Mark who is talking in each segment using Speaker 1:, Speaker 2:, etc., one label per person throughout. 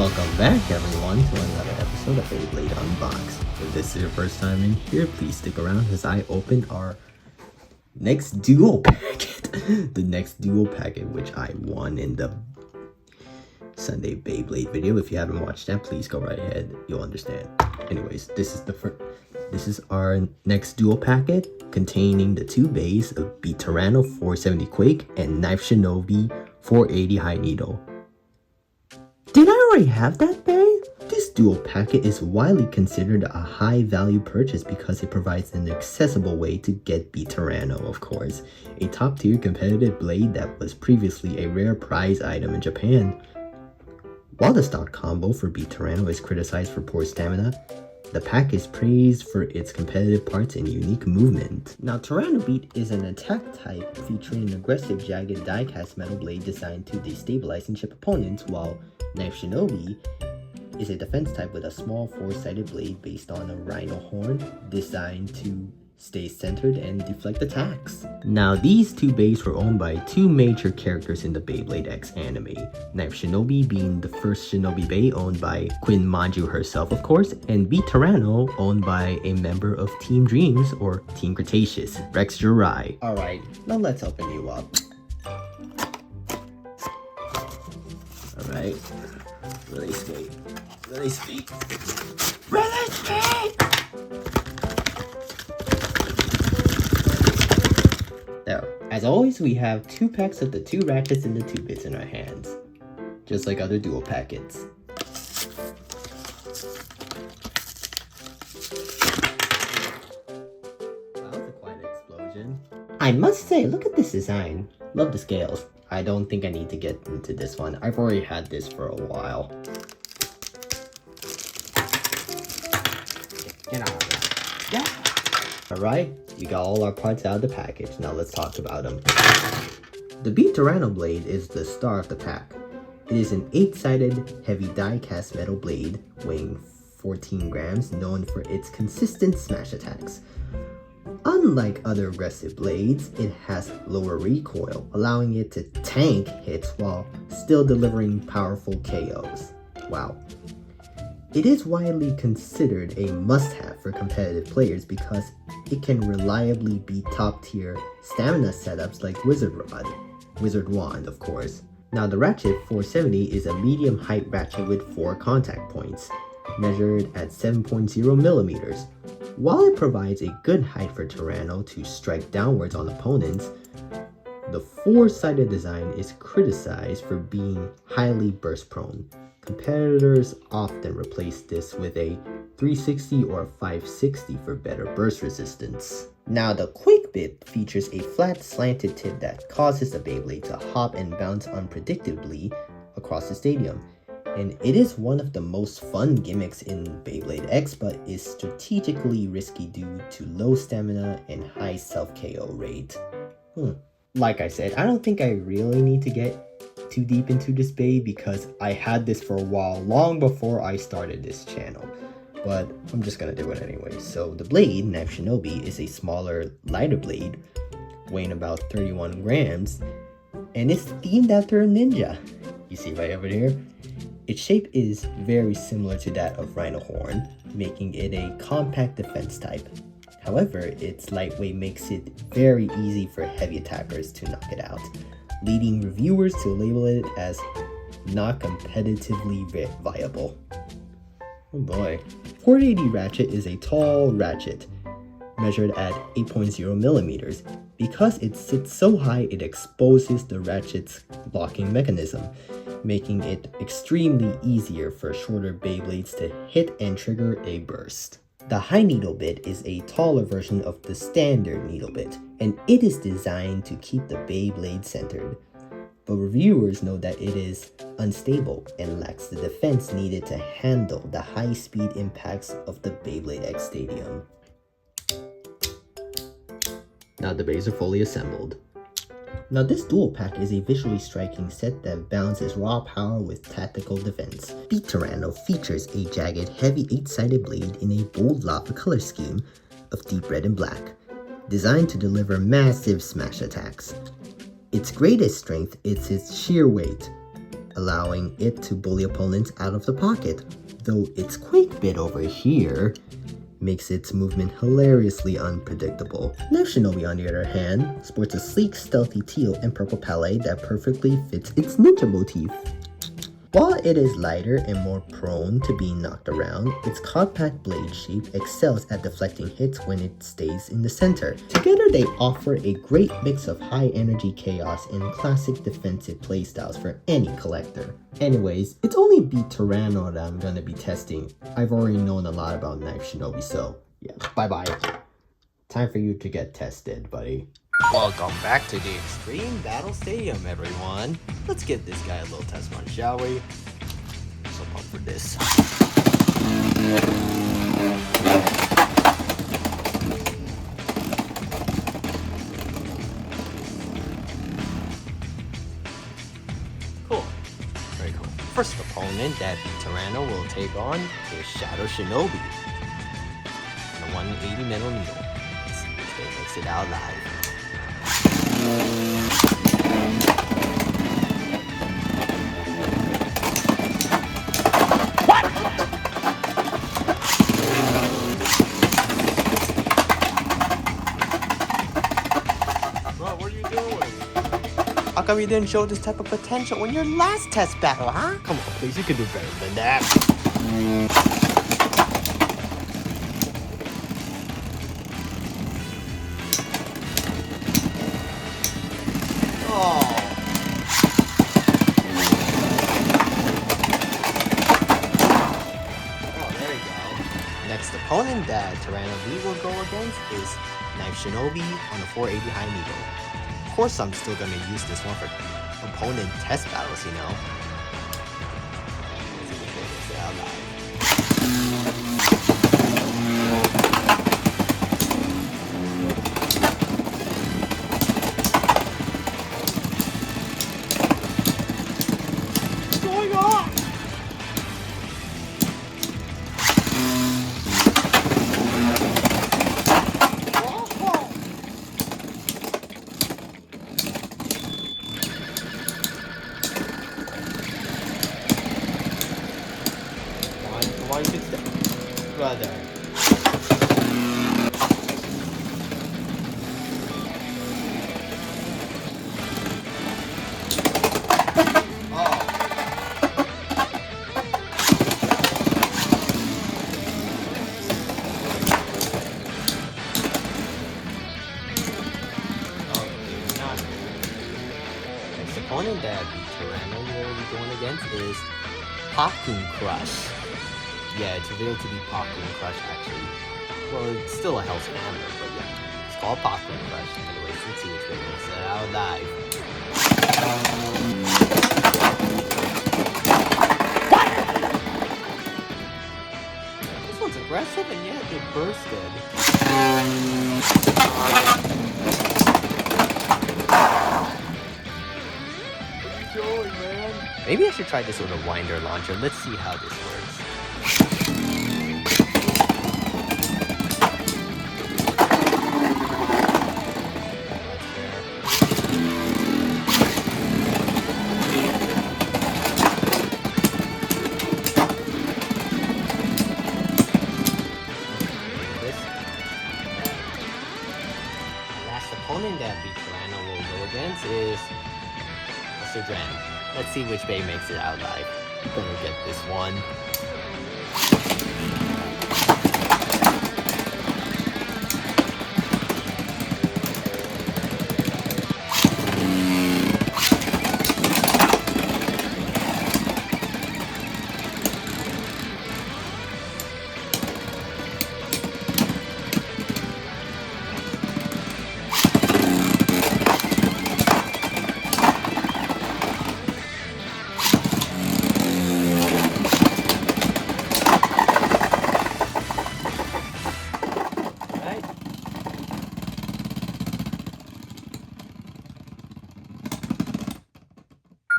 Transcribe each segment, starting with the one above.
Speaker 1: Welcome back everyone to another episode of Beyblade Unboxed. If this is your first time in here, please stick around as I open our next duo packet. The next duo packet which I won in the Sunday Beyblade video. If you haven't watched that, please go right ahead. You'll understand. Anyways, this is our next duo packet containing the two Beys of Beat Tyranno 4-70 Quake and Knife Shinobi 4-80Hn. Did I already have that Bey? This dual packet is widely considered a high value purchase because it provides an accessible way to get Beat Tyranno, of course, a top tier competitive blade that was previously a rare prize item in Japan. While the stock combo for Beat Tyranno is criticized for poor stamina, the pack is praised for its competitive parts and unique movement. Now, Tyranno Beat is an attack type featuring an aggressive jagged die-cast metal blade designed to destabilize and chip opponents, while Knife Shinobi is a defense type with a small four-sided blade based on a rhino horn designed to stay centered and deflect attacks. Now, these two Beys were owned by two major characters in the Beyblade X anime, Knife Shinobi being the first Shinobi Bey owned by Queen Manju herself, of course, and Beat Tyranno owned by a member of Team Dreams or Team Cretaceous, Rex Jurai. Alright, now let's open you up. Alright, release me, release me, release me! There, as always, we have two packs of the two Ratchets and the two Bits in our hands, just like other dual packets. Wow, that's quite an explosion. I must say, look at this design. Love the scales. I don't think I need to get into this one. I've already had this for a while. Get out of there. Yeah. Alright, we got all our parts out of the package. Now let's talk about them. The Beat Tyranno blade is the star of the pack. It is an 8-sided heavy die-cast metal blade weighing 14 grams, known for its consistent smash attacks. Unlike other aggressive blades, it has lower recoil, allowing it to tank hits while still delivering powerful KOs. Wow. It is widely considered a must-have for competitive players because it can reliably beat top-tier stamina setups like Wizard Wand, of course. Now, the Ratchet 470 is a medium-height ratchet with 4 contact points, measured at 7.0 millimeters. While it provides a good height for Tyranno to strike downwards on opponents, the 4-sided design is criticized for being highly burst-prone. Competitors often replace this with a 360 or 560 for better burst resistance. Now, the Quake bit features a flat slanted tip that causes the Beyblade to hop and bounce unpredictably across the stadium. And it is one of the most fun gimmicks in Beyblade X, but is strategically risky due to low stamina and high self-KO rate. Like I said, I don't think I really need to get too deep into this Bey because I had this for a while, long before I started this channel. But I'm just gonna do it anyway. So the blade, Knife Shinobi, is a smaller, lighter blade, weighing about 31 grams, and it's themed after a ninja. You see right over here? Its shape is very similar to that of Rhino Horn, making it a compact defense type. However, its lightweight makes it very easy for heavy attackers to knock it out, leading reviewers to label it as not competitively viable. Oh boy. 480 Ratchet is a tall ratchet, measured at 8.0 millimeters. Because it sits so high, it exposes the ratchet's locking mechanism, making it extremely easier for shorter Beyblades to hit and trigger a burst. The high needle bit is a taller version of the standard needle bit, and it is designed to keep the Beyblade centered. But reviewers know that it is unstable and lacks the defense needed to handle the high-speed impacts of the Beyblade X Stadium. Now the Beys are fully assembled. Now this dual pack is a visually striking set that balances raw power with tactical defense. Beat Tyranno features a jagged, heavy 8-sided blade in a bold lava color scheme of deep red and black, designed to deliver massive smash attacks. Its greatest strength is its sheer weight, allowing it to bully opponents out of the pocket, though its Quake bit over here makes its movement hilariously unpredictable. Knife Shinobi, on the other hand, sports a sleek, stealthy teal and purple palette that perfectly fits its ninja motif. While it is lighter and more prone to being knocked around, its compact blade shape excels at deflecting hits when it stays in the center. Together they offer a great mix of high energy chaos and classic defensive playstyles for any collector. Anyways, it's only Beat Tyranno that I'm gonna be testing. I've already known a lot about Knife Shinobi, so yeah, bye bye. Time for you to get tested, buddy. Welcome back to the Extreme Battle Stadium, everyone. Let's give this guy a little test run, shall we? So pumped for this. Cool. Very cool. First opponent that the Tyranno will take on is Shadow Shinobi. And a 180mm needle. Let's see if they mix it out live.
Speaker 2: What are you doing?
Speaker 1: How come you didn't show this type of potential in your last test battle, huh? Come on, please, you can do better than that. Next opponent that Tyranno V will go against is Knife Shinobi on a 4-80Hn needle. Of course, I'm still gonna use this one for opponent test battles, you know. Let's see if they mix it out live.
Speaker 2: What's going on?
Speaker 1: Come on, you can stay. Brother. Opponent that Tyranno will be going against is Popcorn Crush. Yeah, it's revealed to be Popcorn Crush actually. Well, it's still a Hell's Hammer, but yeah. It's called Popcorn Crush. Anyways, let's see which way it makes it out live. This one's aggressive and yet it bursted.
Speaker 2: Going, man.
Speaker 1: Maybe I should try this with a winder launcher. Let's see how this works. The last opponent that Beat Tyranno will go against is Let's see which Bey makes it out live. You better get this one.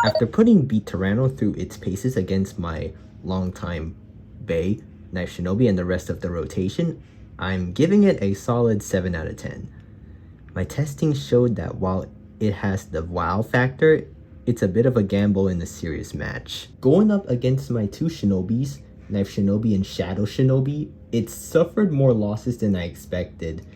Speaker 1: After putting Beat Tyranno through its paces against my longtime Bey, Knife Shinobi, and the rest of the rotation, I'm giving it a solid 7 out of 10. My testing showed that while it has the wow factor, it's a bit of a gamble in a serious match. Going up against my two Shinobis, Knife Shinobi and Shadow Shinobi, it suffered more losses than I expected,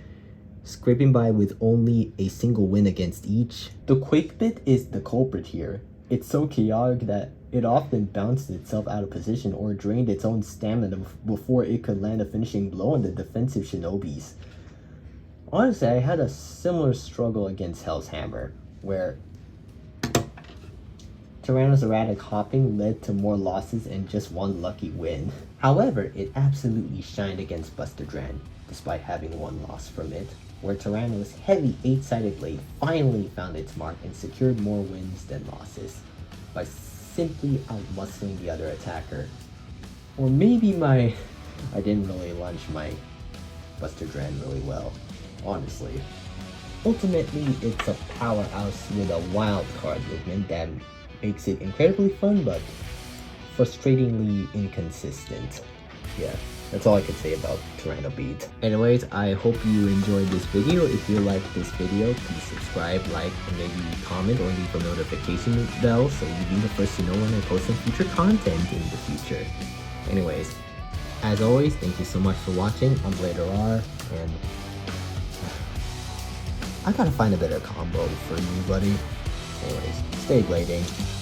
Speaker 1: scraping by with only a single win against each. The Quake bit is the culprit here. It's so chaotic that it often bounced itself out of position or drained its own stamina before it could land a finishing blow on the defensive Shinobis. Honestly, I had a similar struggle against Hell's Hammer, where Tyranno's erratic hopping led to more losses and just one lucky win. However, it absolutely shined against Buster Dran, despite having one loss from it, where Tyranno's heavy 8-sided blade finally found its mark and secured more wins than losses by simply outmuscling the other attacker. Or maybe I didn't really launch my Buster Dran really well, honestly. Ultimately, it's a powerhouse with a wild card movement that makes it incredibly fun but frustratingly inconsistent. Yeah, that's all I could say about Tyranno Beat. Anyways, I hope you enjoyed this video. If you like this video, please subscribe, like, and maybe comment or leave a notification bell so you'll be the first to know when I post some future content in the future. Anyways, as always, thank you so much for watching. I'm Blader, and I gotta find a better combo for you, buddy. Anyways, stay blading.